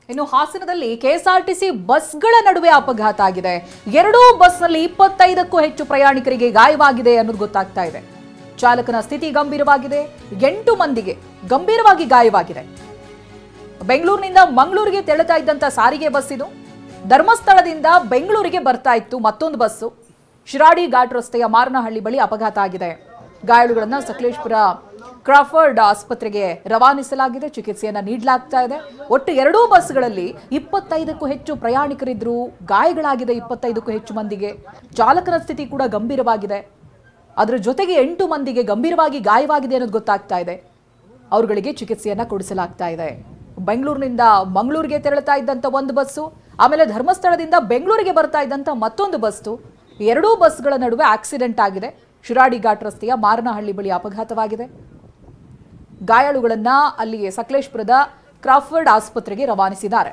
ಇನ್ನು ಹಾಸನದಲ್ಲಿ ಕೆಎಸ್ಆರ್ಟಿಸಿ ಬಸ್ಗಳ ನಡುವೆ ಅಪಘಾತ ಆಗಿದೆ. ಎರಡೂ ಬಸ್ನಲ್ಲಿ 25ಕ್ಕೂ ಹೆಚ್ಚು ಪ್ರಯಾಣಿಕರಿಗೆ ಗಾಯವಾಗಿದೆ ಅನ್ನೋದು ಗೊತ್ತಾಗ್ತಾ ಇದೆ. ಚಾಲಕನ ಸ್ಥಿತಿ ಗಂಭೀರವಾಗಿದೆ. 8 ಮಂದಿಗೆ ಗಂಭೀರವಾಗಿ ಗಾಯವಾಗಿದೆ. ಬೆಂಗಳೂರಿನಿಂದ ಮಂಗಳೂರಿಗೆ ತೆರಳುತ್ತಾ ಇದ್ದಂತ ಸಾರಿಗೆ ಬಸ್ ಇದು. ಧರ್ಮಸ್ಥಳದಿಂದ ಬೆಂಗಳೂರಿಗೆ ಬರ್ತಾ ಇತ್ತು ಮತ್ತೊಂದು ಬಸ್ಸು. ಶಿರಾಡಿ ಘಾಟ್ ರಸ್ತೆಯ ಮಾರನಹಳ್ಳಿ ಬಳಿ ಅಪಘಾತ ಆಗಿದೆ. ಗಾಯಾಳುಗಳನ್ನು ಸಕಲೇಶಪುರ ಕ್ರಾಫರ್ಡ್ ಆಸ್ಪತ್ರೆಗೆ ರವಾನಿಸಲಾಗಿದೆ. ಚಿಕಿತ್ಸೆಯನ್ನ ನೀಡಲಾಗ್ತಾ ಇದೆ. ಒಟ್ಟು ಎರಡೂ ಬಸ್ಗಳಲ್ಲಿ 25ಕ್ಕೂ ಹೆಚ್ಚು ಪ್ರಯಾಣಿಕರಿದ್ರು. ಗಾಯಗಳಾಗಿದೆ 25ಕ್ಕೂ ಹೆಚ್ಚು ಮಂದಿಗೆ. ಚಾಲಕನ ಸ್ಥಿತಿ ಕೂಡ ಗಂಭೀರವಾಗಿದೆ. ಅದರ ಜೊತೆಗೆ 8 ಮಂದಿಗೆ ಗಂಭೀರವಾಗಿ ಗಾಯವಾಗಿದೆ ಅನ್ನೋದು ಗೊತ್ತಾಗ್ತಾ ಇದೆ. ಅವರುಗಳಿಗೆ ಚಿಕಿತ್ಸೆಯನ್ನ ಕೊಡಿಸಲಾಗ್ತಾ ಇದೆ. ಬೆಂಗಳೂರಿನಿಂದ ಮಂಗಳೂರಿಗೆ ತೆರಳುತ್ತಾ ಇದ್ದಂತ ಒಂದು ಬಸ್ಸು, ಆಮೇಲೆ ಧರ್ಮಸ್ಥಳದಿಂದ ಬೆಂಗಳೂರಿಗೆ ಬರ್ತಾ ಇದ್ದಂತ ಮತ್ತೊಂದು ಬಸ್ಸು. ಎರಡೂ ಬಸ್ಗಳ ನಡುವೆ ಆಕ್ಸಿಡೆಂಟ್ ಆಗಿದೆ. ಶಿರಾಡಿ ಘಾಟ್ ರಸ್ತೆಯ ಮಾರನಹಳ್ಳಿ ಬಳಿ ಅಪಘಾತವಾಗಿದೆ. ಗಾಯಾಳುಗಳನ್ನ ಅಲ್ಲಿ ಸಕಲೇಶಪುರದ ಕ್ರಾಫರ್ಡ್ ಆಸ್ಪತ್ರೆಗೆ ರವಾನಿಸಿದ್ದಾರೆ.